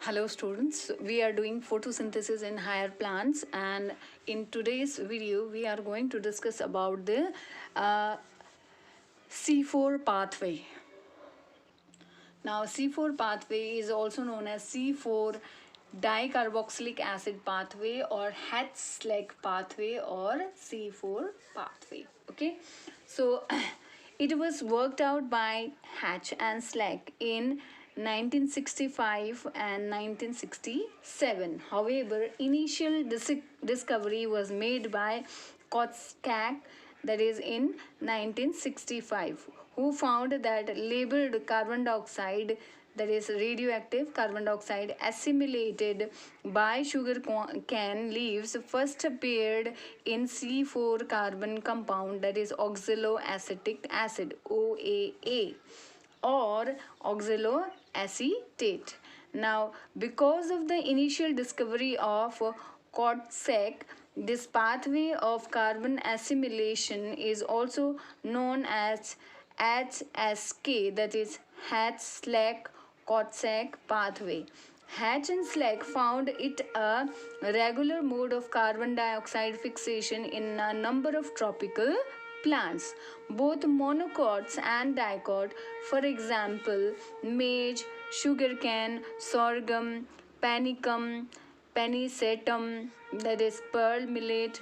Hello students, we are doing photosynthesis in higher plants, and in today's video we are going to discuss about the C4 pathway. Now C4 pathway is also known as C4 dicarboxylic acid pathway or Hatch-Slack pathway or C4 pathway. Okay, so it was worked out by Hatch and Slack in 1965 and 1967. However, initial discovery was made by Kotskak, that is in 1965, who found that labeled carbon dioxide, that is radioactive carbon dioxide assimilated by sugar cane leaves, first appeared in C4 carbon compound, that is oxaloacetic acid OAA or oxaloacetate. Now, because of the initial discovery of Kotsak, this pathway of carbon assimilation is also known as HSK, that is Hatch-Slack-Kotsak pathway. Hatch and Slack found it a regular mode of carbon dioxide fixation in a number of tropical plants, both monocots and dicot, for example, maize, sugarcane, sorghum, panicum, panicetum, that is pearl millet,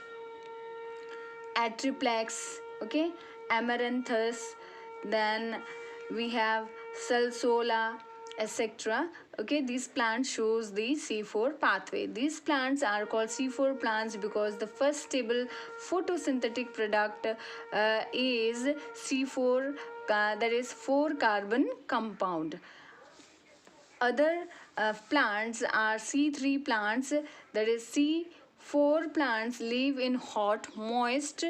atriplex, okay, amaranthus, then we have salsola, etc. Okay, these plants shows the C4 pathway. These plants are called C4 plants because the first stable photosynthetic product is C4, that is 4 carbon compound. Other plants are C3 plants, that is C4 plants live in hot, moist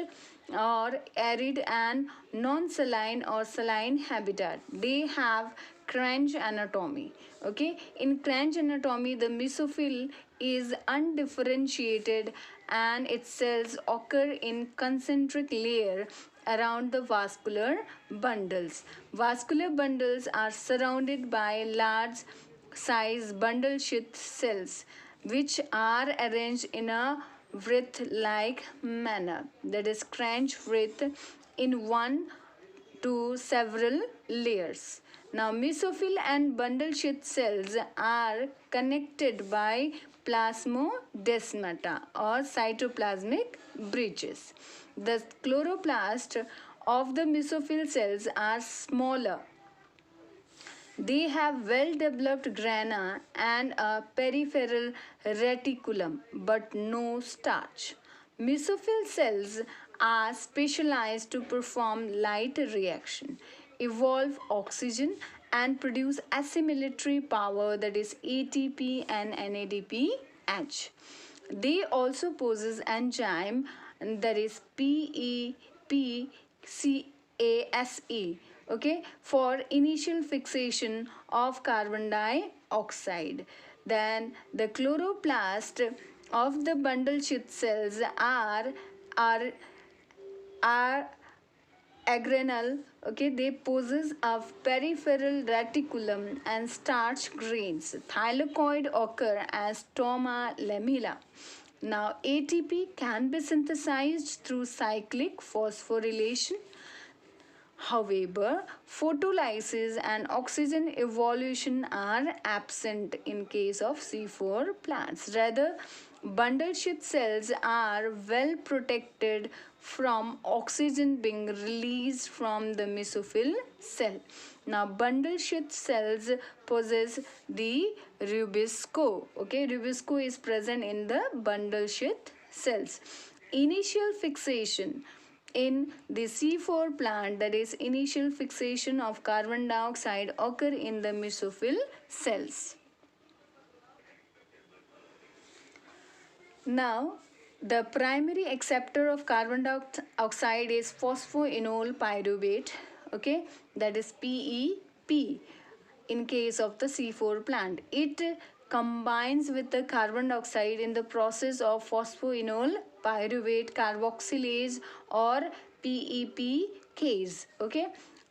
or arid and non-saline or saline habitat. They have cranch anatomy. Okay, in cranch anatomy the mesophyll is undifferentiated and its cells occur in concentric layer around the vascular bundles. Vascular bundles are surrounded by large size bundle sheath cells which are arranged in a wreath like manner, that is cranch wreath, in one to several layers. Now mesophyll and bundle sheath cells are connected by plasmodesmata or cytoplasmic bridges. The chloroplast of the mesophyll cells are smaller. They have well developed grana and a peripheral reticulum but no starch. Mesophyll cells are specialized to perform light reaction, evolve oxygen and produce assimilatory power, that is ATP and NADPH. They also possess enzyme, that is PEPCASE, okay, for initial fixation of carbon dioxide. Then the chloroplast of the bundle sheath cells are agranal, okay, they possess a peripheral reticulum and starch grains. Thylakoid occur as stoma lamella. Now ATP can be synthesized through cyclic phosphorylation. However, photolysis and oxygen evolution are absent in case of C4 plants. Rather, bundle sheath cells are well protected from oxygen being released from the mesophyll cell. Now, bundle sheath cells possess the rubisco. Okay, rubisco is present in the bundle sheath cells. Initial fixation in the C4 plant, that is initial fixation of carbon dioxide, occur in the mesophyll cells. Now, the primary acceptor of carbon dioxide is phosphoenol pyruvate, okay, that is PEP in case of the C4 plant. It combines with the carbon dioxide in the process of phosphoenol pyruvate carboxylase or PEPcase, okay.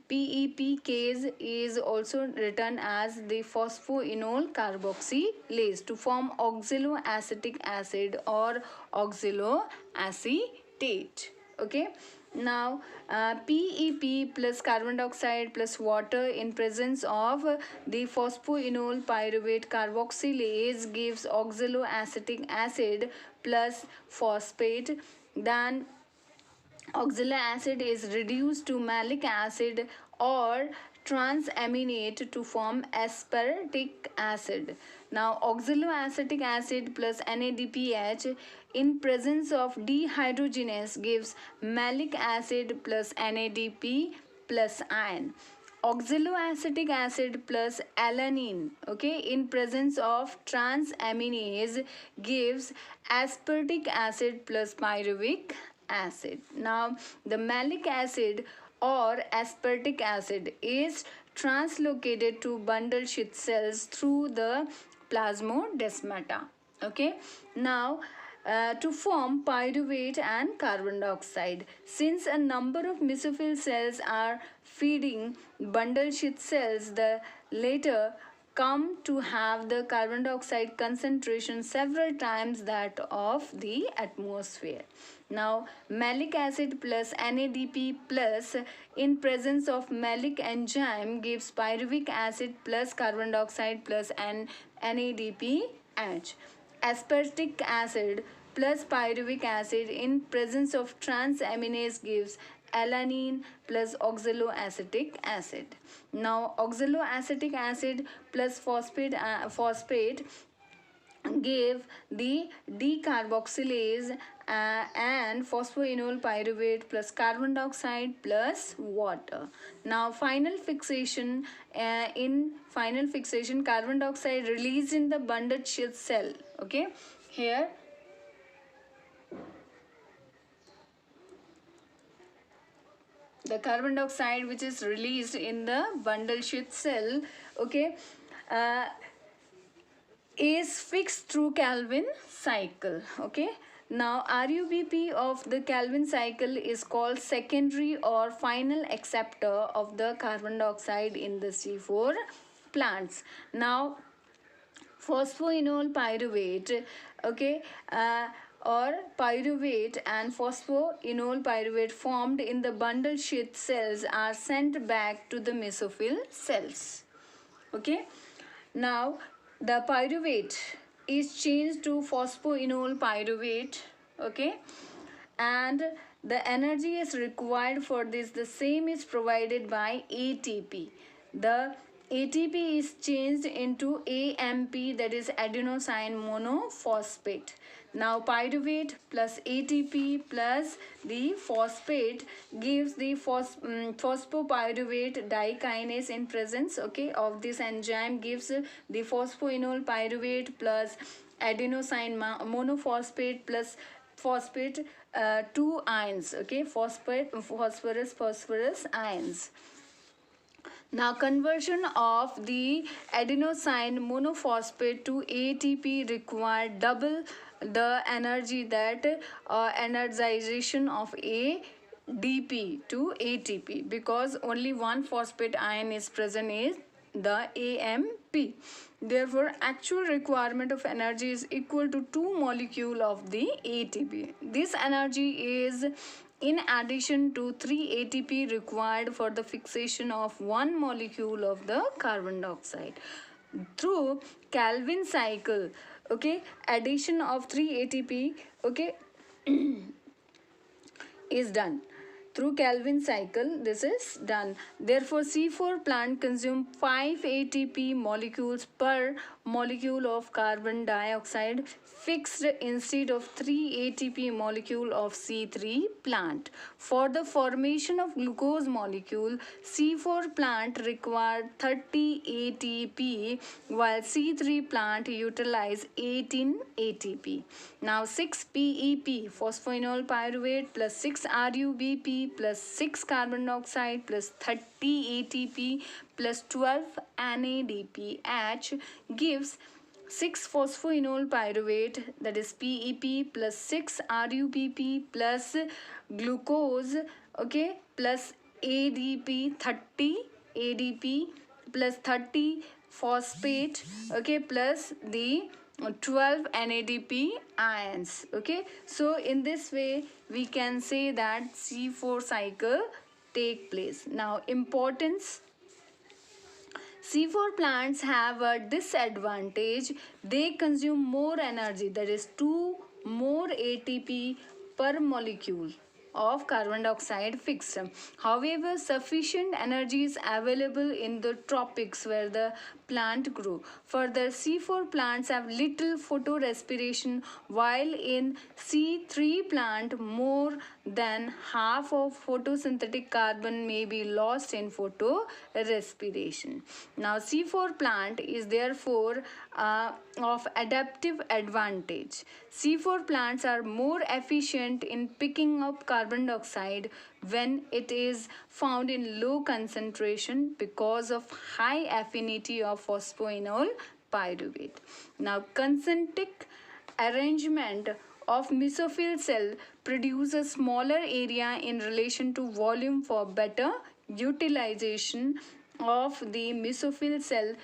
PEP case is also written as the phosphoenol carboxylase to form oxaloacetic acid or oxaloacetate. Okay. Now PEP plus carbon dioxide plus water in presence of the phosphoenol pyruvate carboxylase gives oxaloacetic acid plus phosphate. Then oxalic acid is reduced to malic acid or transaminate to form aspartic acid. Now, oxaloacetic acid plus NADPH in presence of dehydrogenase gives malic acid plus NADP plus ion. Oxaloacetic acid plus alanine, okay, in presence of transaminase gives aspartic acid plus pyruvic acid. Now, the malic acid or aspartic acid is translocated to bundle sheath cells through the plasmodesmata. Okay. Now, to form pyruvate and carbon dioxide. Since a number of mesophyll cells are feeding bundle sheath cells, the later come to have the carbon dioxide concentration several times that of the atmosphere. Now, malic acid plus NADP plus in presence of malic enzyme gives pyruvic acid plus carbon dioxide plus NADPH. Aspartic acid plus pyruvic acid in presence of transaminase gives alanine plus oxaloacetic acid. Now, oxaloacetic acid plus phosphate gave the decarboxylase and phosphoenol pyruvate plus carbon dioxide plus water. Now final fixation, in final fixation carbon dioxide released in the bundled sheath cell. Okay, here the carbon dioxide which is released in the bundle sheath cell, okay, is fixed through Calvin cycle. Okay. Now RUBP of the Calvin cycle is called secondary or final acceptor of the carbon dioxide in the C4 plants. Now phosphoenol pyruvate, okay, or pyruvate and phosphoenol pyruvate formed in the bundle sheath cells are sent back to the mesophyll cells. Okay. Now the pyruvate is changed to phosphoenol pyruvate. Okay. And the energy is required for this. The same is provided by ATP. The ATP is changed into AMP, that is adenosine monophosphate. Now pyruvate plus ATP plus the phosphate gives the phosphopyruvate dikinase in presence, okay, of this enzyme gives the phosphoenol pyruvate plus adenosine monophosphate plus phosphate, two ions, okay, phosphorus ions. Now conversion of the adenosine monophosphate to ATP require double the energy, that energization of ADP to ATP, because only one phosphate ion is present in the AMP. Therefore, actual requirement of energy is equal to 2 molecule of the ATP. This energy is in addition to 3 ATP required for the fixation of 1 molecule of the carbon dioxide. Through Calvin cycle, okay, addition of 3 ATP, okay, is done. Through Calvin cycle, this is done. Therefore, C4 plant consume 5 ATP molecules per molecule of carbon dioxide fixed instead of 3 ATP molecule of C3 plant. For the formation of glucose molecule, C4 plant required 30 ATP while C3 plant utilize 18 ATP. Now 6 PEP, phosphoenol pyruvate plus 6 RUBP plus 6 carbon dioxide plus 30 ATP plus 12 NADPH gives 6 phosphoenol pyruvate, that is PEP plus 6 RUBP plus glucose, okay, plus ADP 30, ADP plus 30 phosphate, okay, plus the 12 NADP ions. Okay, so in this way we can say that C4 cycle take place. Now importance: C4 plants have a disadvantage. They consume more energy, that is 2 more ATP per molecule of carbon dioxide fixed. However, sufficient energy is available in the tropics where the plant grow. Further, C4 plants have little photorespiration, while in C3 plant more than half of photosynthetic carbon may be lost in photorespiration. Now C4 plant is therefore of adaptive advantage. C4 plants are more efficient in picking up carbon dioxide when it is found in low concentration because of high affinity of phosphoenol pyruvate. Now concentric arrangement of mesophyll cell produce a smaller area in relation to volume for better utilization of the mesophyll cell,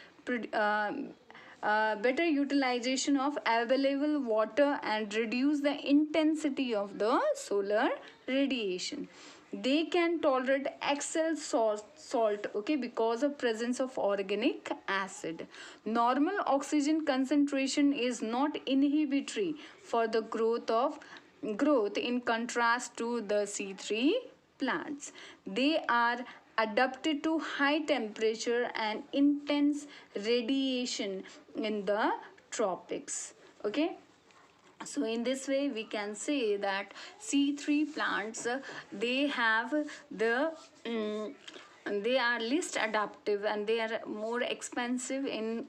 better utilization of available water, and reduce the intensity of the solar radiation. They can tolerate excess salt, okay, because of presence of organic acid. Normal oxygen concentration is not inhibitory for the growth in contrast to the C3 plants. They are adapted to high temperature and intense radiation in the tropics. Okay, so in this way we can say that C3 plants they have the they are least adaptive and they are more expensive in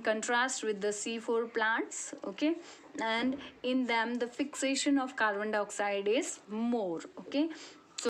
contrast with the C4 plants. Okay, and in them the fixation of carbon dioxide is more. Okay,